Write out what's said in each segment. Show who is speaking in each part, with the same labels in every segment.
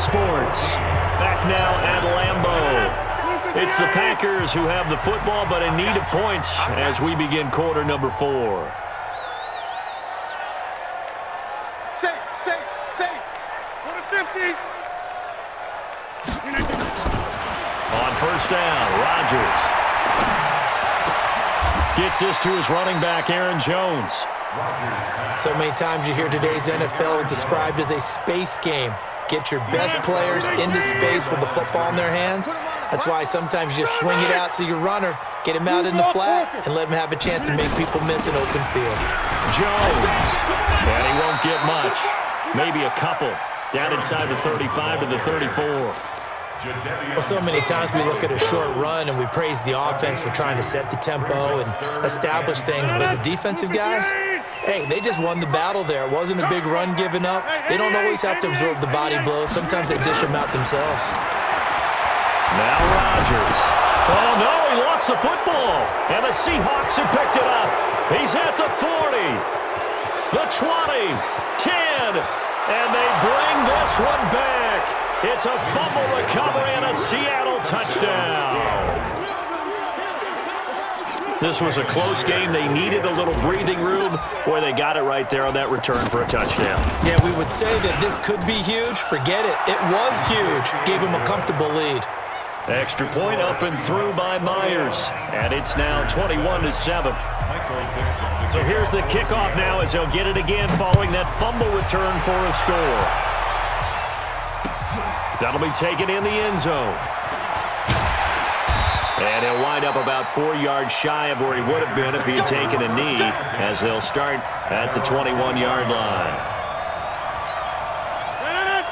Speaker 1: Sports. Back now at Lambeau. It's the Packers who have the football, but in need of points as we begin quarter number 4.
Speaker 2: Safe. 150.
Speaker 1: On first down, Rodgers gets this to his running back, Aaron Jones.
Speaker 3: So many times you hear today's NFL described as a space game. Get your best players into space with the football in their hands. That's why sometimes you just swing it out to your runner, get him out in the flat, and let him have a chance to make people miss an open field.
Speaker 1: Jones, and he won't get much. Maybe a couple. Down inside the 35 to the 34.
Speaker 3: Well, so many times we look at a short run and we praise the offense for trying to set the tempo and establish things, but the defensive guys, hey, they just won the battle there. It wasn't a big run given up. They don't always have to absorb the body blows. Sometimes they dish them out themselves.
Speaker 1: Now Rodgers. Oh, no, he lost the football. And the Seahawks have picked it up. He's at the 40, the 20, 10, and they bring this one back. It's a fumble recovery and a Seattle touchdown. This was a close game. They needed a little breathing room, where they got it right there on that return for a touchdown.
Speaker 3: Yeah, we would say that this could be huge. Forget it. It was huge. Gave him a comfortable lead.
Speaker 1: Extra point up and through by Myers. And it's now 21-7. So here's the kickoff now as they'll get it again following that fumble return for a score. That'll be taken in the end zone. And he'll wind up about 4 yards shy of where he would have been if he had taken a knee, as they'll start at the 21-yard line.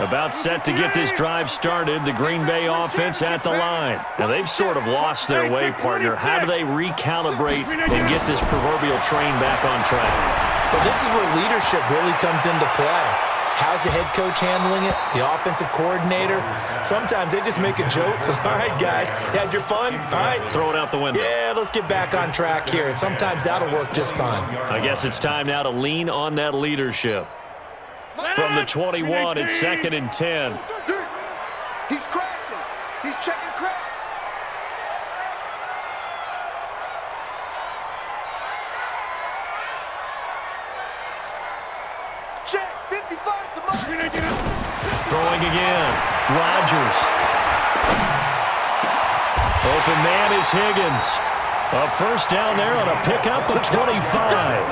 Speaker 1: About set to get this drive started, the Green Bay offense at the line. Now, they've sort of lost their way, partner. How do they recalibrate and get this proverbial train back on track?
Speaker 3: Well, this is where leadership really comes into play. How's the head coach handling it? The offensive coordinator? Sometimes they just make a joke. All right, guys, had your fun? All right.
Speaker 1: Throw it out the window.
Speaker 3: Yeah, let's get back on track here. And sometimes that'll work just fine.
Speaker 1: I guess it's time now to lean on that leadership. From the 21, it's 2nd and 10.
Speaker 2: He's crashing. He's checking crash. Check, 55 to mark.
Speaker 1: Throwing again. Rodgers. Open man is Higgins. A first down there on a pickup of 25.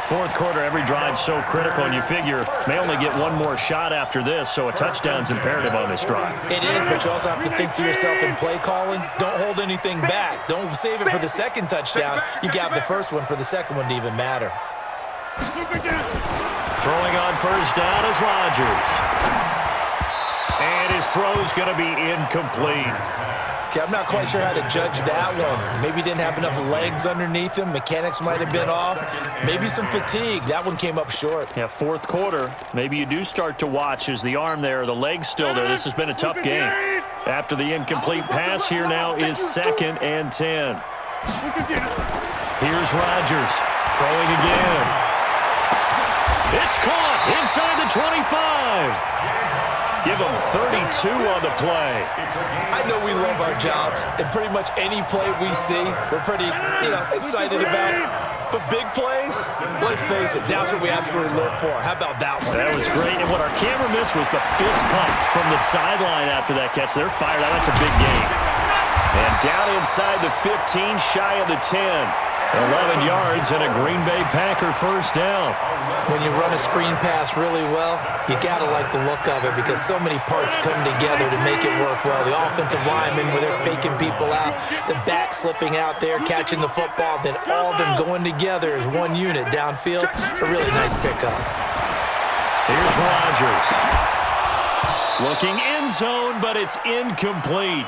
Speaker 1: Fourth quarter, every drive's so critical, and you figure may only get one more shot after this, so a touchdown's imperative on this drive.
Speaker 3: It is, but you also have to think to yourself in play calling, don't hold anything back. Don't save it for the second touchdown. You got the first one for the second one to even matter.
Speaker 1: Throwing on first down is Rodgers. And his throw's going to be incomplete.
Speaker 3: Okay, I'm not quite sure how to judge that one. Maybe didn't have enough legs underneath him. Mechanics might have been off. Maybe some fatigue. That one came up short.
Speaker 1: Yeah, fourth quarter, maybe you do start to watch as the arm there, the leg's still there. This has been a tough game. After the incomplete pass, here now is 2nd and 10. Here's Rodgers throwing again. It's caught inside the 25. Give him 32 on the play.
Speaker 3: I know we love our jobs, and pretty much any play we see, we're pretty, excited about. But big plays, let's face it, that's what we absolutely live for. How about that one?
Speaker 1: That was great, and what our camera missed was the fist pump from the sideline after that catch. They're fired out. That's a big game. And down inside the 15, shy of the 10. 11 yards and a Green Bay Packer first down.
Speaker 3: When you run a screen pass really well, you got to like the look of it because so many parts come together to make it work well. The offensive linemen, where they're faking people out, the back slipping out there, catching the football, then all of them going together as one unit downfield. A really nice pickup.
Speaker 1: Here's Rodgers. Looking end zone, but it's incomplete.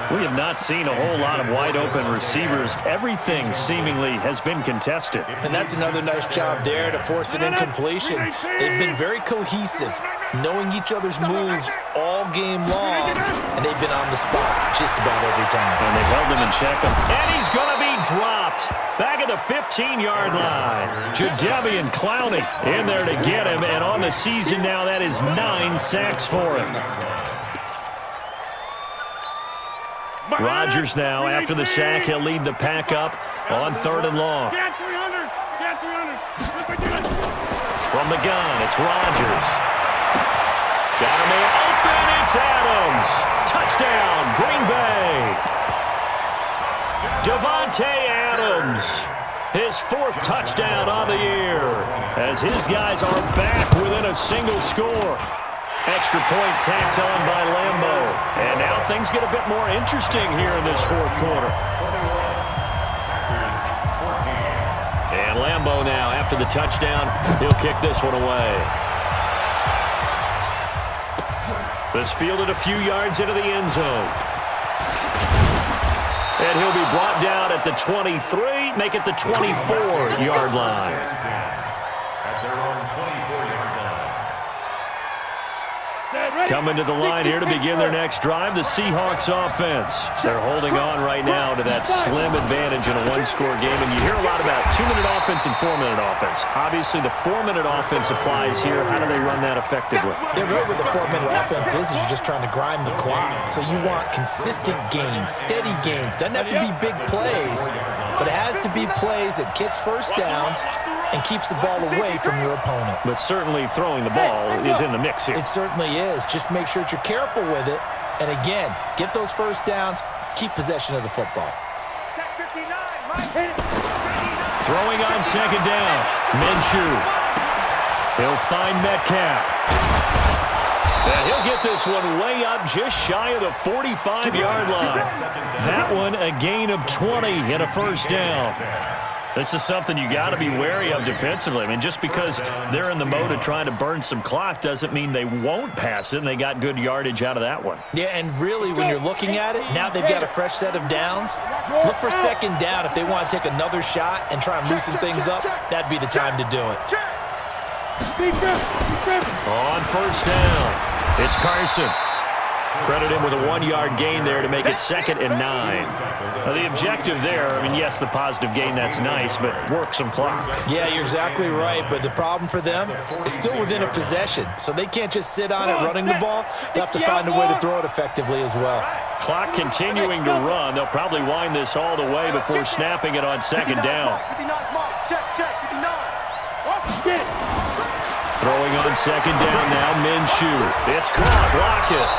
Speaker 1: We have not seen a whole lot of wide-open receivers. Everything seemingly has been contested.
Speaker 3: And that's another nice job there to force an incompletion. They've been very cohesive, knowing each other's moves all game long, and they've been on the spot just about every time.
Speaker 1: And they've held him in check. And he's going to be dropped. Back at the 15-yard line. Jadeveon Clowney in there to get him, and on the season now, that is 9 sacks for him. Rodgers now, after the sack, he'll lead the pack up on 3rd and long. From the gun, it's Rodgers. Got him in open, it's Adams. Touchdown, Green Bay. Davante Adams, his 4th touchdown on the year, as his guys are back within a single score. Extra point tacked on by Lambo. And now things get a bit more interesting here in this 4th quarter. And Lambo now, after the touchdown, he'll kick this one away. This fielded a few yards into the end zone. And he'll be brought down at the 23, make it the 24-yard line.
Speaker 4: At their own 24-yard line.
Speaker 1: Coming to the line here to begin their next drive, the Seahawks offense. They're holding on right now to that slim advantage in a one-score game, and you hear a lot about 2-minute offense and 4-minute offense. Obviously, the 4-minute offense applies here. How do they run that effectively?
Speaker 3: Yeah, really what the 4-minute offense is you're just trying to grind the clock. So you want consistent gains, steady gains. Doesn't have to be big plays, but it has to be plays that gets first downs and keeps the ball away from your opponent.
Speaker 1: But certainly throwing the ball is in the mix here.
Speaker 3: It certainly is. Just make sure that you're careful with it. And again, get those first downs, keep possession of the football.
Speaker 1: Throwing on 2nd down, Minshew. He'll find Metcalf. And he'll get this one way up just shy of the 45-yard line. That one a gain of 20 and a first down. This is something you got to be wary of defensively. I mean, just because they're in the mode of trying to burn some clock doesn't mean they won't pass it, and they got good yardage out of that one.
Speaker 3: Yeah, and really, when you're looking at it, now they've got a fresh set of downs. Look for 2nd down. If they want to take another shot and try and loosen things up, that'd be the time to do it.
Speaker 1: On 1st down, it's Carson. Credit him with a 1-yard gain there to make it 2nd and 9. Now, the objective there, I mean, yes, the positive gain, that's nice, but work some clock.
Speaker 3: Yeah, you're exactly right, but the problem for them is still within a possession, so they can't just sit on it running the ball. They'll have to find a way to throw it effectively as well.
Speaker 1: Clock continuing to run. They'll probably wind this all the way before snapping it on 2nd down. Throwing on 2nd down now, Minshew. It's caught, Lockett.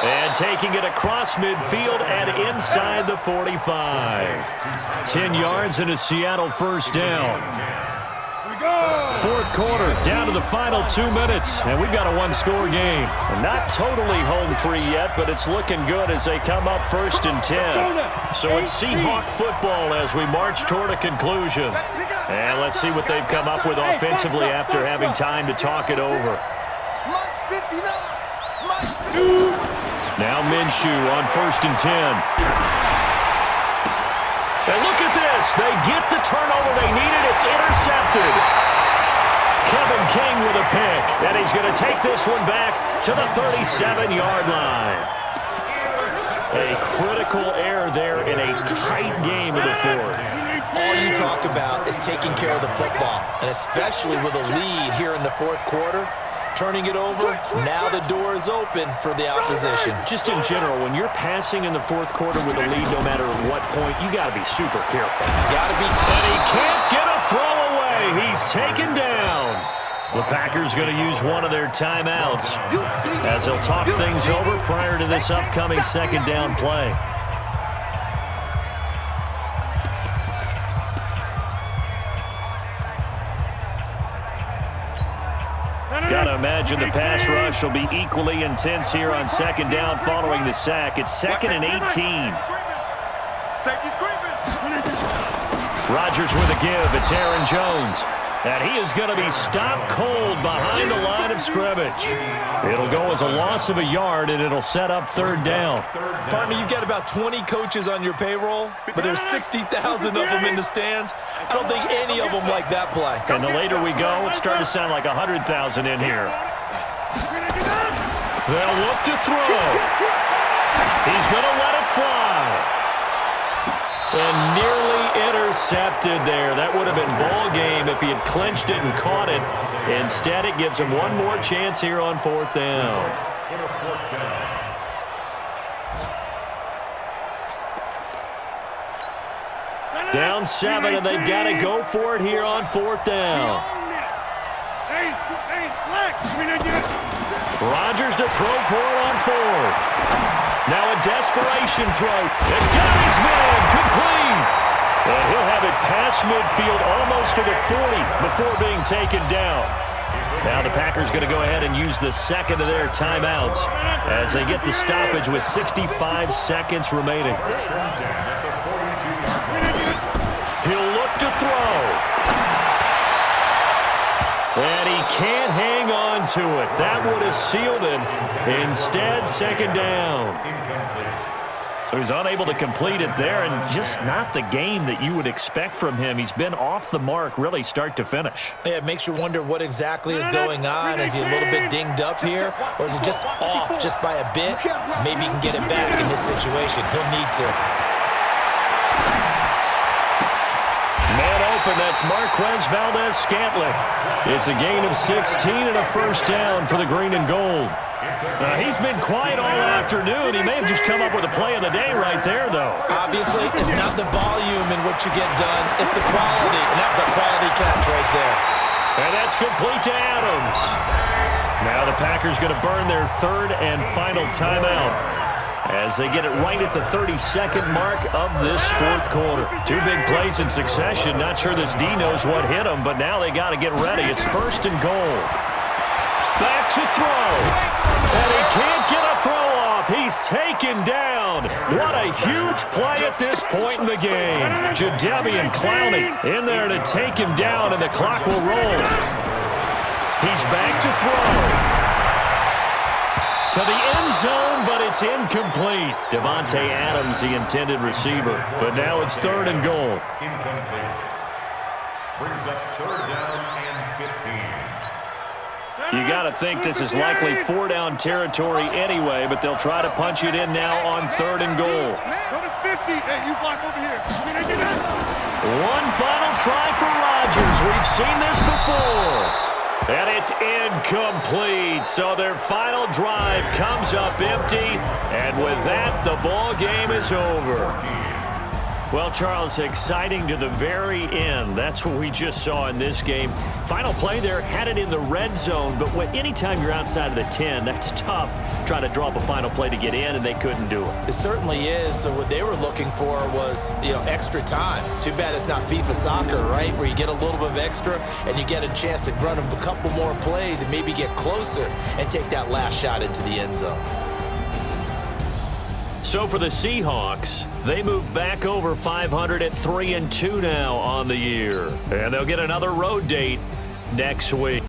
Speaker 1: And taking it across midfield and inside the 45. 10 yards and a Seattle first down. 4th quarter, down to the final 2 minutes, and we've got a 1-score game. Not totally home free yet, but it's looking good as they come up 1st and 10. So it's Seahawk football as we march toward a conclusion. And let's see what they've come up with offensively after having time to talk it over. Now Minshew on 1st and 10. And look at this. They get the turnover they needed. It's intercepted. Kevin King with a pick. And he's going to take this one back to the 37-yard line. A critical error there in a tight game of the 4th.
Speaker 3: All you talk about is taking care of the football, and especially with a lead here in the 4th quarter. Turning it over, now the door is open for the opposition.
Speaker 1: Just in general, when you're passing in the 4th quarter with a lead, no matter what point, you got to be super careful.
Speaker 3: Got to be.
Speaker 1: And he can't get a throw away. He's taken down. The Packers going to use one of their timeouts as they'll talk things over prior to this upcoming 2nd down play. Gotta imagine the pass rush will be equally intense here on 2nd down following the sack. It's 2nd and 18. Rodgers with a give. It's Aaron Jones. And he is going to be stopped cold behind the line of scrimmage. It'll go as a loss of a yard, and it'll set up 3rd down.
Speaker 3: Partner, you've got about 20 coaches on your payroll, but there's 60,000 of them in the stands. I don't think any of them like that play.
Speaker 1: And the later we go, it's starting to sound like 100,000 in here. They'll look to throw. He's going to let it fly. And nearly intercepted there. That would have been ball game if he had clinched it and caught it. Instead, it gives him one more chance here on 4th down. Down 7, and they've got to go for it here on 4th down. Rodgers to throw for it on 4th. Now a desperation throw. And got his man complete. And he'll have it past midfield almost to the 40 before being taken down. Now the Packers going to go ahead and use the second of their timeouts as they get the stoppage with 65 seconds remaining. He'll look to throw. And he can't hang on to it. That would have sealed it. Instead, second down. So he's unable to complete it there, and just not the game that you would expect from him. He's been off the mark really start to finish.
Speaker 3: Yeah, it makes you wonder what exactly is going on. Is he a little bit dinged up here, or is he just off just by a bit? Maybe he can get it back in this situation. He'll need to.
Speaker 1: Man open, that's Marquez Valdez-Scantling. It's a gain of 16 and a first down for the green and gold. He's been quiet all afternoon. He may have just come up with a play of the day right there, though.
Speaker 3: Obviously, it's not the volume in what you get done. It's the quality, and that was a quality catch right there.
Speaker 1: And that's complete to Adams. Now the Packers going to burn their third and final timeout as they get it right at the 32nd mark of this 4th quarter. 2 big plays in succession. Not sure this D knows what hit them, but now they got to get ready. It's 1st and goal. Back to throw. And he can't get a throw off. He's taken down. What a huge play at this point in the game. Jadeveon Clowney in there to take him down, and the clock will roll. He's back to throw. To the end zone, but it's incomplete. Devontae Adams, the intended receiver. But now it's 3rd and goal.
Speaker 4: Incomplete. Brings up 3rd down and 15.
Speaker 1: You got to think this is likely 4-down territory anyway, but they'll try to punch it in now on 3rd and goal.
Speaker 2: Go to 50. Hey, you block over here.
Speaker 1: One final try for Rodgers. We've seen this before. And it's incomplete. So their final drive comes up empty. And with that, the ball game is over. Well, Charles, exciting to the very end. That's what we just saw in this game. Final play there, had it in the red zone, but anytime you're outside of the 10, that's tough trying to draw up a final play to get in, and they couldn't do it.
Speaker 3: It certainly is. So what they were looking for was, extra time. Too bad it's not FIFA soccer, right, where you get a little bit of extra and you get a chance to run a couple more plays and maybe get closer and take that last shot into the end zone.
Speaker 1: So for the Seahawks, they move back over 500 at 3-2 now on the year. And they'll get another road date next week.